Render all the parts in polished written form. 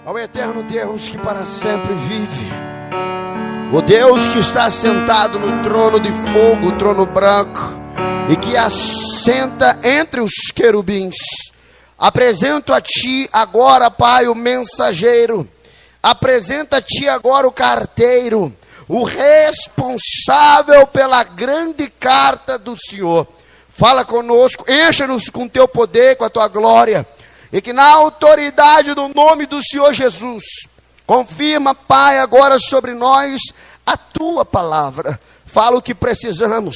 ao eterno Deus que para sempre vive, o Deus que está sentado no trono de fogo, o trono branco, e que assenta entre os querubins. Apresento a ti agora, Pai, o mensageiro. Apresenta a ti agora o carteiro, o responsável pela grande carta do Senhor. Fala conosco, encha-nos com teu poder, com a tua glória, e que na autoridade do nome do Senhor Jesus, confirma, Pai, agora sobre nós a tua palavra. Fala o que precisamos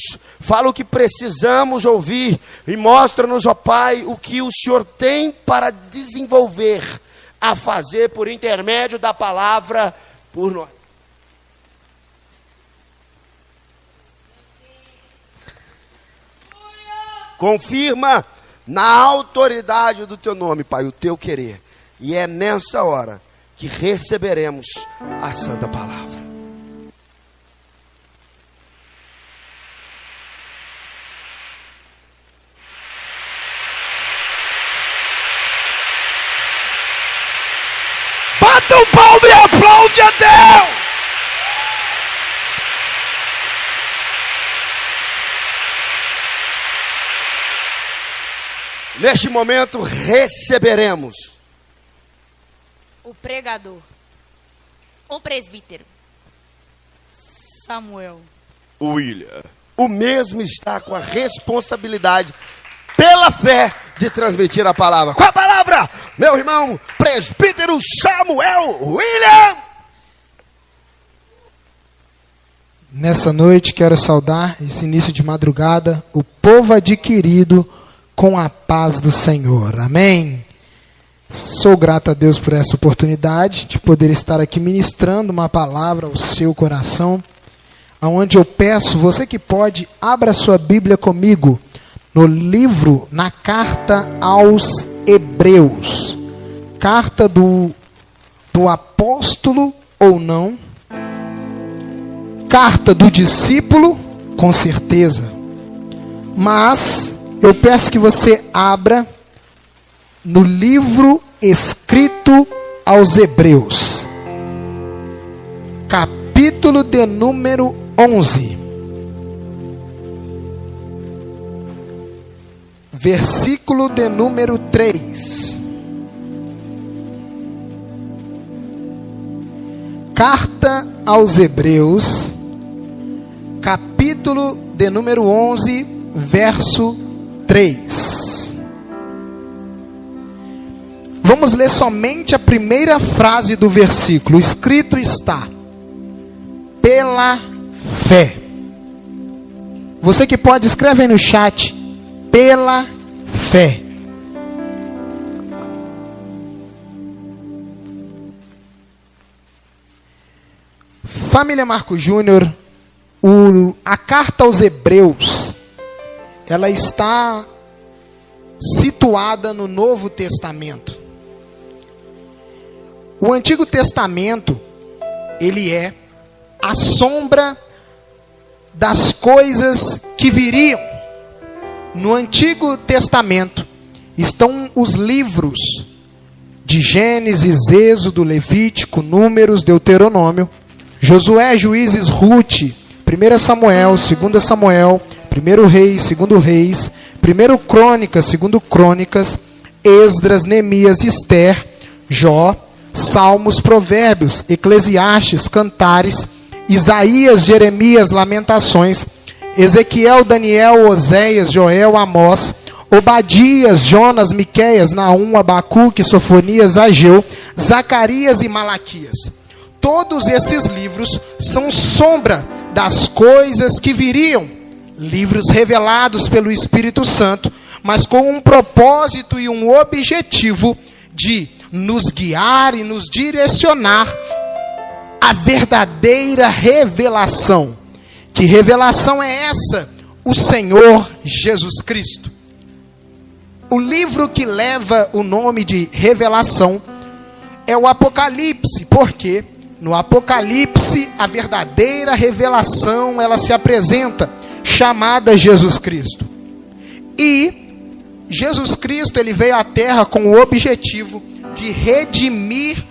ouvir, e mostra-nos, ó Pai, o que o Senhor tem para desenvolver, a fazer por intermédio da palavra por nós. Confirma na autoridade do teu nome, Pai, o teu querer. E é nessa hora que receberemos a santa palavra. Bata um palmo e aplaude a Deus! Neste momento receberemos o pregador, o presbítero Samuel William. O mesmo está com a responsabilidade, pela fé, de transmitir a palavra. Qual a palavra, meu irmão? Presbítero Samuel William. Nessa noite quero saudar, esse início de madrugada, o povo adquirido com a paz do Senhor. Amém? Sou grato a Deus por essa oportunidade de poder estar aqui ministrando uma palavra ao seu coração, aonde eu peço, você que pode, abra sua Bíblia comigo no livro, na carta aos Hebreus. Carta do apóstolo ou não, carta do discípulo, com certeza, mas eu peço que você abra no livro escrito aos Hebreus, capítulo de número 11, versículo de número 3. Carta aos Hebreus, capítulo de número 11, verso 3. Vamos ler somente a primeira frase do versículo. Escrito está: pela fé. Você que pode, escreve aí no chat: pela fé. Família Marco Júnior, a carta aos Hebreus, ela está situada no Novo Testamento. O Antigo Testamento, ele é a sombra das coisas que viriam. No Antigo Testamento estão os livros de Gênesis, Êxodo, Levítico, Números, Deuteronômio, Josué, Juízes, Ruth, 1 Samuel, 2 Samuel, 1 Reis, 2 Reis, 1 Crônicas, 2 Crônicas, Esdras, Neemias, Ester, Jó, Salmos, Provérbios, Eclesiastes, Cantares, Isaías, Jeremias, Lamentações, Ezequiel, Daniel, Oséias, Joel, Amós, Obadias, Jonas, Miqueias, Naum, Abacuque, Sofonias, Ageu, Zacarias e Malaquias. Todos esses livros são sombra das coisas que viriam, livros revelados pelo Espírito Santo, mas com um propósito e um objetivo de nos guiar e nos direcionar à verdadeira revelação. Que revelação é essa? O Senhor Jesus Cristo. O livro que leva o nome de revelação é o Apocalipse, porque no Apocalipse a verdadeira revelação ela se apresenta, chamada Jesus Cristo. E Jesus Cristo, ele veio à terra com o objetivo de redimir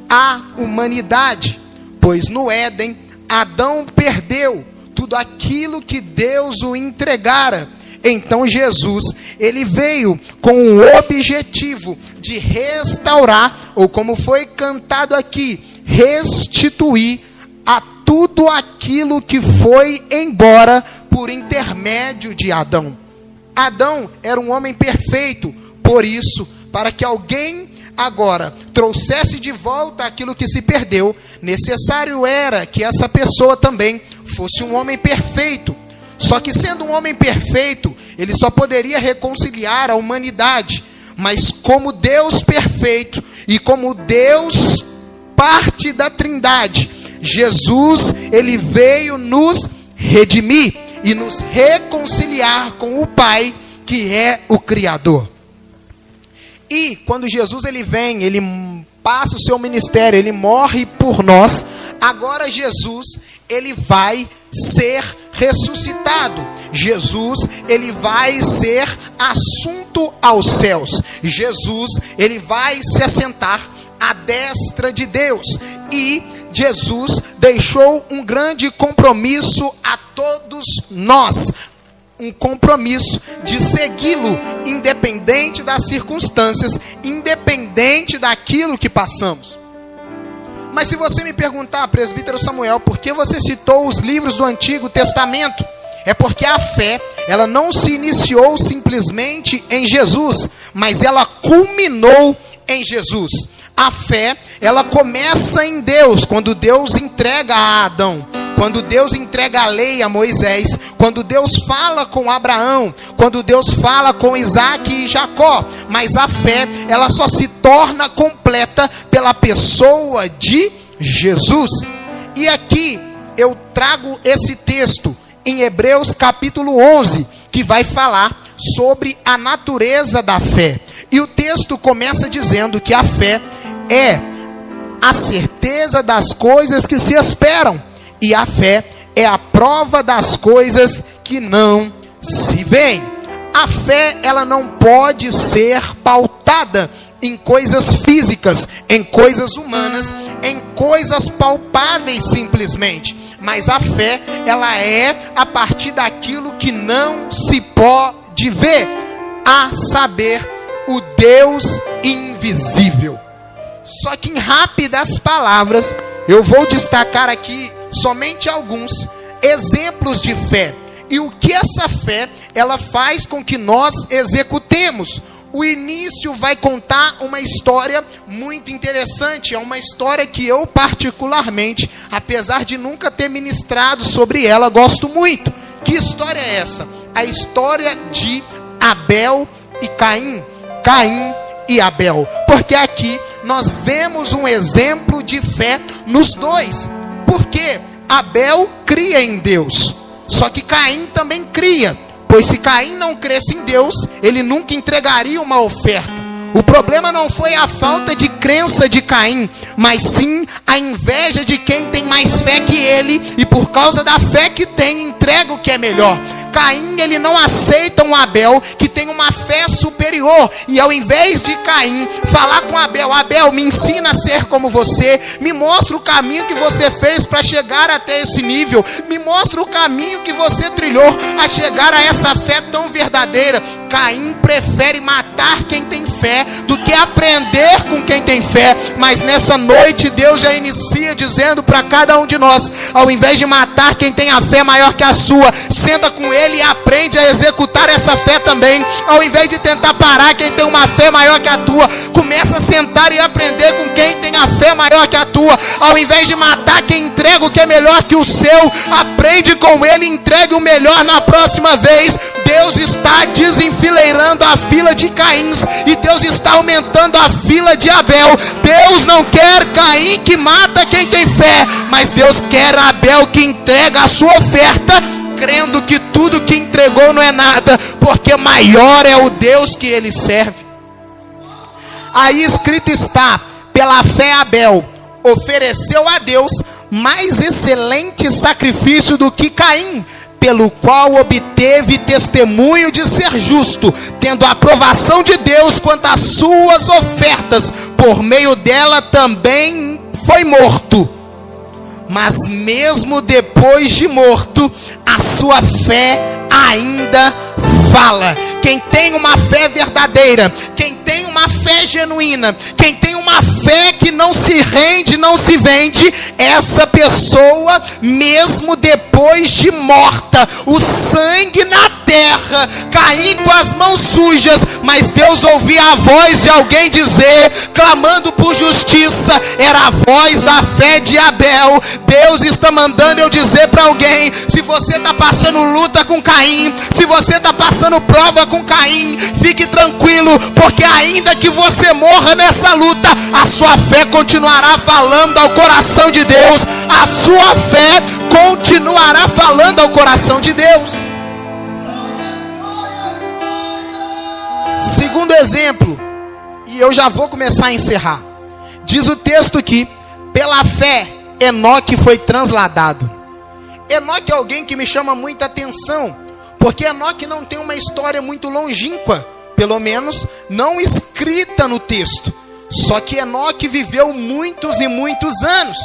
a humanidade, pois no Éden, Adão perdeu tudo aquilo que Deus o entregara. Então Jesus, ele veio com o objetivo de restaurar, ou como foi cantado aqui, restituir a tudo aquilo que foi embora por intermédio de Adão. Adão era um homem perfeito, por isso, para que alguém agora trouxesse de volta aquilo que se perdeu, necessário era que essa pessoa também fosse um homem perfeito. Só que sendo um homem perfeito, ele só poderia reconciliar a humanidade. Mas como Deus perfeito e como Deus parte da Trindade, Jesus, ele veio nos redimir e nos reconciliar com o Pai, que é o Criador. E quando Jesus ele vem, ele passa o seu ministério, ele morre por nós. Agora Jesus, ele vai ser ressuscitado. Jesus, ele vai ser assunto aos céus. Jesus, ele vai se assentar à destra de Deus. E Jesus deixou um grande compromisso a todos nós. Um compromisso de segui-lo, independente das circunstâncias, independente daquilo que passamos. Mas se você me perguntar, presbítero Samuel, por que você citou os livros do Antigo Testamento? É porque a fé, ela não se iniciou simplesmente em Jesus, mas ela culminou em Jesus. A fé, ela começa em Deus, quando Deus entrega a Adão, quando Deus entrega a lei a Moisés, quando Deus fala com Abraão, quando Deus fala com Isaac e Jacó. Mas a fé, ela só se torna completa pela pessoa de Jesus. E aqui eu trago esse texto em Hebreus capítulo 11, que vai falar sobre a natureza da fé. E o texto começa dizendo que a fé é a certeza das coisas que se esperam, e a fé é a prova das coisas que não se veem. A fé, ela não pode ser pautada em coisas físicas, em coisas humanas, em coisas palpáveis simplesmente. Mas a fé, ela é a partir daquilo que não se pode ver, a saber, o Deus invisível. Só que em rápidas palavras, eu vou destacar aqui somente alguns exemplos de fé. E o que essa fé, ela faz com que nós executemos. O início vai contar uma história muito interessante. É uma história que eu particularmente, apesar de nunca ter ministrado sobre ela, gosto muito. Que história é essa? A história de Abel e Caim. Caim e Abel. Porque aqui nós vemos um exemplo de fé nos dois. Porque Abel cria em Deus, só que Caim também cria, pois se Caim não cresce em Deus, ele nunca entregaria uma oferta. O problema não foi a falta de crença de Caim, mas sim a inveja de quem tem mais fé que ele, e por causa da fé que tem, entrega o que é melhor. Caim, ele não aceita um Abel que tem uma fé superior, e ao invés de Caim falar com Abel: Abel, me ensina a ser como você, me mostra o caminho que você fez para chegar até esse nível, me mostra o caminho que você trilhou a chegar a essa fé tão verdadeira. Caim prefere matar quem tem fé do que aprender com quem tem fé. Mas nessa noite Deus já inicia dizendo para cada um de nós: ao invés de matar quem tem a fé maior que a sua, senta com ele e aprende a executar essa fé também. Ao invés de tentar parar quem tem uma fé maior que a tua, começa a sentar e aprender com quem tem a fé maior que a tua. Ao invés de matar quem entrega o que é melhor que o seu, aprende com ele e entregue o melhor na próxima vez. Deus está desenfileirando a fila de Caíns e Deus está aumentando a fila de Abel. Deus não quer Caim que mata quem tem fé, mas Deus quer Abel que entrega a sua oferta, crendo que tudo que entregou não é nada, porque maior é o Deus que ele serve. Aí escrito está: pela fé Abel ofereceu a Deus mais excelente sacrifício do que Caim, pelo qual obteve testemunho de ser justo, tendo a aprovação de Deus quanto às suas ofertas. Por meio dela também foi morto, mas mesmo depois de morto, a sua fé ainda fala. Quem tem uma fé verdadeira, quem tem uma fé genuína, quem tem uma fé que não se rende, não se vende, essa pessoa, mesmo depois de morta, o sangue na terra, cair com as mãos sujas, mas Deus ouvia a voz de alguém dizer, clamando por justiça, era a voz da fé de Abel. Deus está mandando eu dizer para alguém: se você está passando luta com Caim, se você está passando prova com Caim, fique tranquilo, porque ainda que você morra nessa luta, a sua fé continuará falando ao coração de Deus. A sua fé continuará falando ao coração de Deus. Segundo exemplo, e eu já vou começar a encerrar. Diz o texto que, pela fé, Enoque foi transladado. Enoque é alguém que me chama muita atenção, porque Enoque não tem uma história muito longínqua, pelo menos não escrita no texto. Só que Enoque viveu muitos e muitos anos.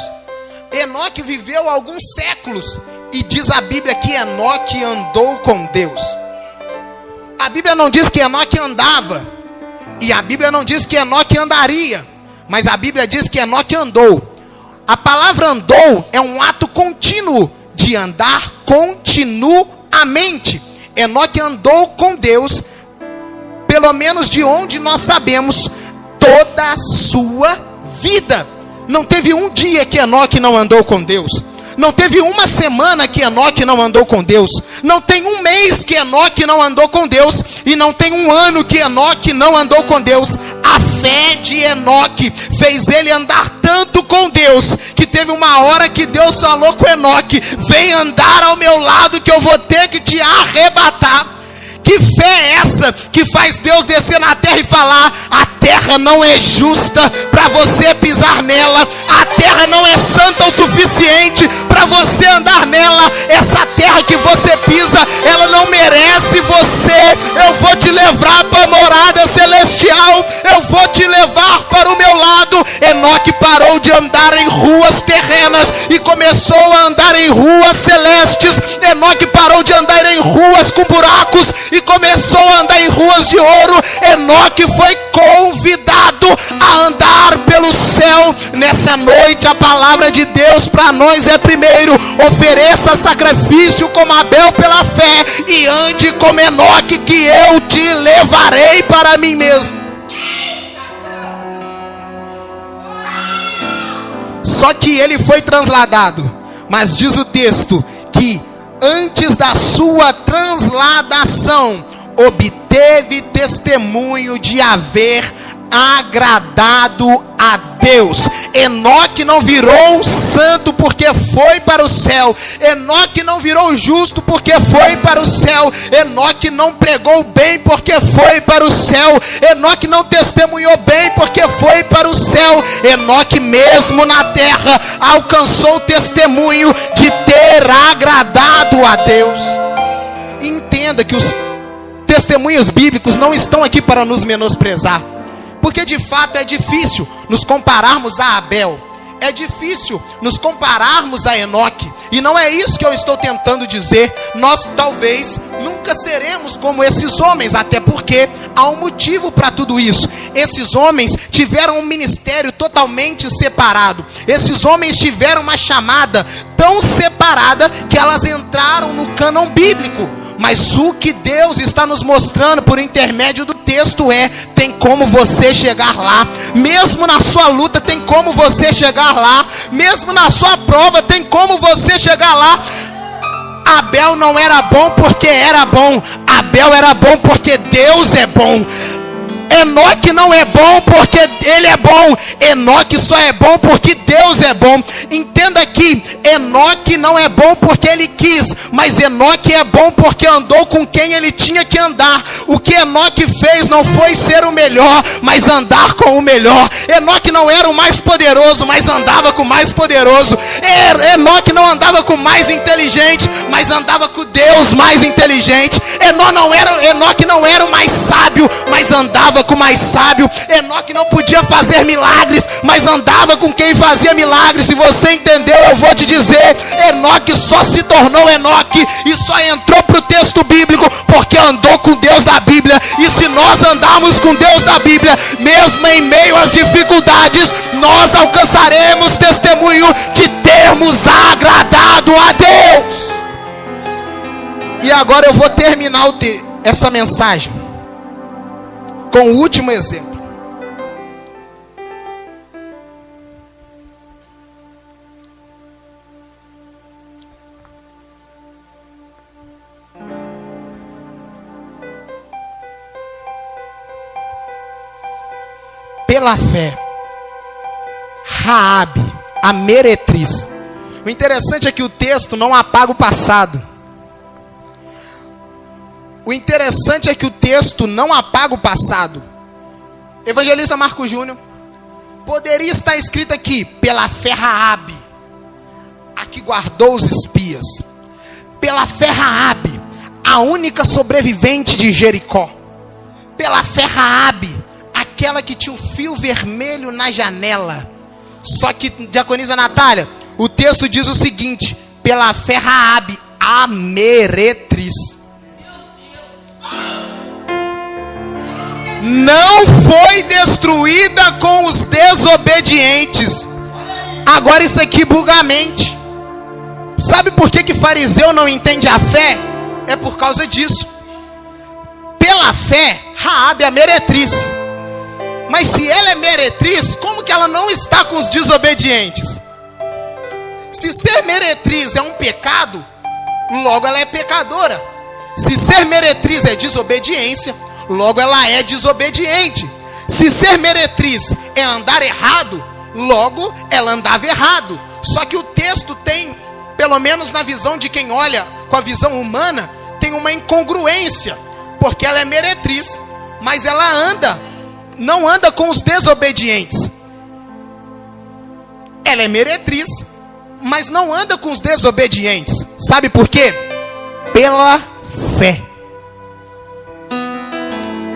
Enoque viveu alguns séculos, e diz a Bíblia que Enoque andou com Deus. A Bíblia não diz que Enoque andava, e a Bíblia não diz que Enoque andaria, mas a Bíblia diz que Enoque andou. A palavra andou é um ato contínuo de andar continuamente. Enoque andou com Deus, pelo menos de onde nós sabemos, toda a sua vida. Não teve um dia que Enoque não andou com Deus. Não teve uma semana que Enoque não andou com Deus. Não tem um mês que Enoque não andou com Deus. E não tem um ano que Enoque não andou com Deus. A fé de Enoque fez ele andar tanto com Deus, que teve uma hora que Deus falou com Enoque: vem andar ao meu lado que eu vou ter que te arrebatar. Que fé é essa que faz Deus descer na terra e falar: a terra não é justa para você pisar nela, a terra não é santa o suficiente para você andar nela, essa terra que você pisa, ela não merece você. Eu vou te levar para a morada celestial, eu vou te levar para o meu lado. Enoque parou de andar em ruas terrenas e começou a andar em ruas celestes. Enoque parou de andar em ruas com buracos e começou a andar em ruas de ouro. Enoque foi convidado a andar pelo céu. Nessa noite a palavra de Deus para nós é: primeiro, ofereça sacrifício como Abel pela fé, e ande como Enoque, que eu te levarei para mim mesmo. Só que ele foi transladado, mas diz o texto que antes da sua transladação, obteve testemunho de haver agradado a Deus. Enoque não virou santo porque foi para o céu. Enoque não virou justo porque foi para o céu. Enoque não pregou bem porque foi para o céu. Enoque não testemunhou bem porque foi para o céu. Enoque, mesmo na terra, alcançou o testemunho de ter agradado a Deus. Entenda que os testemunhos bíblicos não estão aqui para nos menosprezar, porque de fato é difícil nos compararmos a Abel, é difícil nos compararmos a Enoque, e não é isso que eu estou tentando dizer. Nós talvez nunca seremos como esses homens, até porque há um motivo para tudo isso. Esses homens tiveram um ministério totalmente separado. Esses homens tiveram uma chamada tão separada que elas entraram no cânon bíblico. Mas o que Deus está nos mostrando por intermédio do texto é: tem como você chegar lá. Mesmo na sua luta tem como você chegar lá. Mesmo na sua prova tem como você chegar lá. Abel não era bom porque era bom. Abel era bom porque Deus é bom. Enoque não é bom porque ele é bom. Enoque só é bom porque Deus é bom. Entenda que Enoque não é bom porque ele quis, mas Enoque é bom porque andou com quem ele tinha que andar. O que Enoque fez não foi ser o melhor, mas andar com o melhor. Enoque não era o mais poderoso, mas andava com o mais poderoso. Enoque não andava com o mais inteligente, mas andava com Deus mais inteligente. Enoque não era o mais sábio, mas andava andava com o mais sábio. Enoque não podia fazer milagres, mas andava com quem fazia milagres. Se você entendeu, eu vou te dizer, Enoque só se tornou Enoque e só entrou para o texto bíblico porque andou com Deus da Bíblia. E se nós andarmos com Deus da Bíblia, mesmo em meio às dificuldades, nós alcançaremos testemunho de termos agradado a Deus. E agora eu vou terminar essa mensagem com o último exemplo. Pela fé, Raabe, a meretriz. O interessante é que o texto não apaga o passado. O interessante é que o texto não apaga o passado. Evangelista Marco Júnior, poderia estar escrito aqui, pela fé Raabe, a que guardou os espias. Pela fé Raabe, a única sobrevivente de Jericó. Pela fé Raabe, aquela que tinha um fio vermelho na janela. Só que, diaconisa Natália, o texto diz o seguinte: pela fé Raabe, a meretriz, não foi destruída com os desobedientes. Agora isso aqui buga a mente. Sabe por que fariseu não entende a fé? É por causa disso. Pela fé, Raabe é a meretriz. Mas se ela é meretriz, como que ela não está com os desobedientes? Se ser meretriz é um pecado, logo ela é pecadora. Se ser meretriz é desobediência, logo ela é desobediente. Se ser meretriz é andar errado, logo ela andava errado. Só que o texto tem, pelo menos na visão de quem olha com a visão humana, tem uma incongruência. Porque ela é meretriz, mas ela não anda com os desobedientes. Ela é meretriz, mas não anda com os desobedientes. Sabe por quê? Pela fé.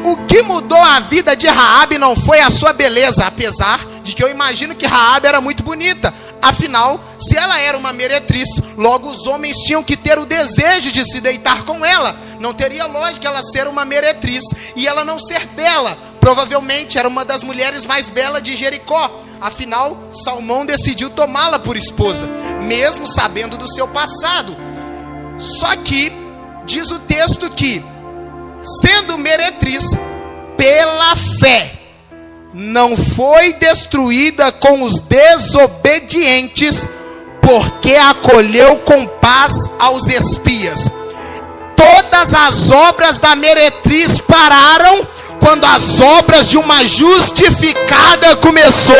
O que mudou a vida de Raabe não foi a sua beleza, apesar de que eu imagino que Raabe era muito bonita. Afinal, se ela era uma meretriz, logo os homens tinham que ter o desejo de se deitar com ela. Não teria lógica ela ser uma meretriz e ela não ser bela. Provavelmente era uma das mulheres mais belas de Jericó. Afinal, Salmão decidiu tomá-la por esposa, mesmo sabendo do seu passado. Só que, diz o texto que, sendo meretriz, pela fé, não foi destruída com os desobedientes, porque acolheu com paz aos espias. Todas as obras da meretriz pararam quando as obras de uma justificada começou.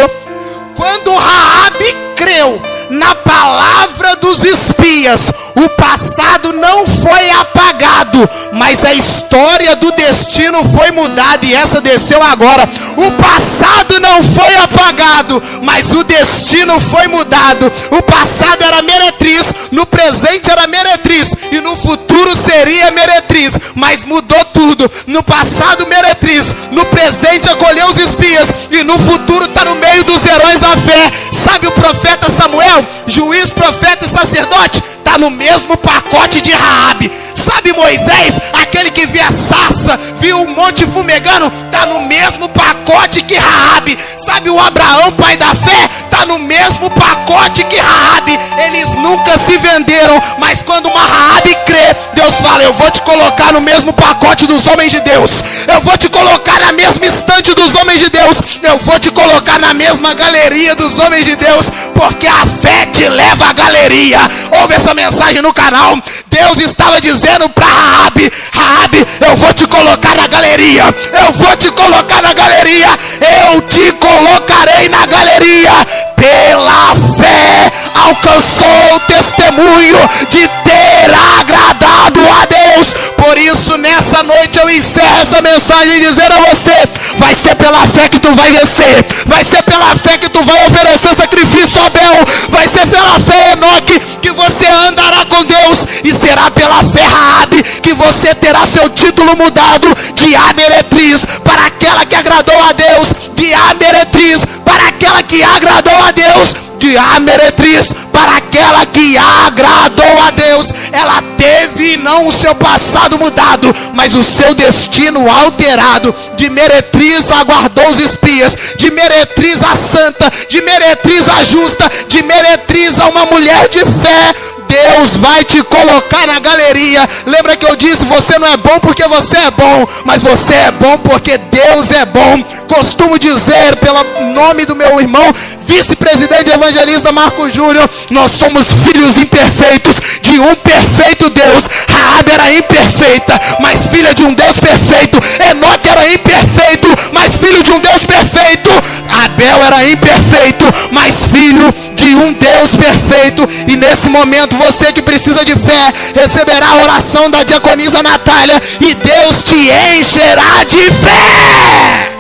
Quando Raabe creu na palavra dos espias, o passado não foi apagado, mas a história do destino foi mudada, e essa desceu agora. O passado não foi apagado, mas o destino foi mudado. O passado era meretriz, no presente era meretriz, e no futuro seria meretriz, mas mudou tudo. No passado meretriz, no presente acolheu os espias, e no futuro está no meio dos heróis da fé. Sabe o profeta Samuel, juiz, profeta e sacerdote? Está no mesmo pacote de Raabe. Sabe Moisés, aquele que via a sarça, viu o monte fumegando? Está no mesmo pacote que Raabe. Sabe o Abraão, pai da fé? Está no mesmo pacote que Raabe. Eles nunca se venderam, mas quando uma Raabe crê, Deus fala: eu vou te colocar no mesmo pacote dos homens de Deus, eu vou te colocar na mesma estante dos homens de Deus, eu vou te colocar na mesma galeria dos homens de Deus, porque a fé te leva à galeria. Ouve essa mensagem no canal. Deus estava dizendo para Raabe: Raabe, eu vou te colocar na galeria, eu vou te colocar na galeria, eu te colocarei na galeria. Pela fé alcançou o testemunho de ter agradado a Deus. Por isso nessa noite eu encerro essa mensagem dizendo a você: vai ser pela fé que tu vai vencer, vai ser pela fé que tu vai oferecer sacrifício a Abel, vai ser pela fé, Enoque, que você andará com Deus, e será pela fé, Raabe, que você terá seu título mudado de a meretriz para aquela que Deus? De a meretriz para aquela que agradou a Deus. Ela teve não o seu passado mudado, mas o seu destino alterado. De meretriz aguardou os espias, de meretriz a santa, de meretriz a justa, de meretriz a uma mulher de fé. Deus vai te colocar na galeria. Lembra que eu disse, você não é bom porque você é bom, mas você é bom porque Deus é bom. Costumo dizer, pelo nome do meu irmão, vice-presidente evangelista Marco Júnior, nós somos filhos imperfeitos de um perfeito Deus. Raabe era imperfeita, mas filha de um Deus perfeito. Enoque era imperfeito, mas filho de um Deus perfeito. Abel era imperfeito, mas filho de um Deus perfeito. E nesse momento, você que precisa de fé, receberá a oração da diaconisa Natália, e Deus te encherá de fé.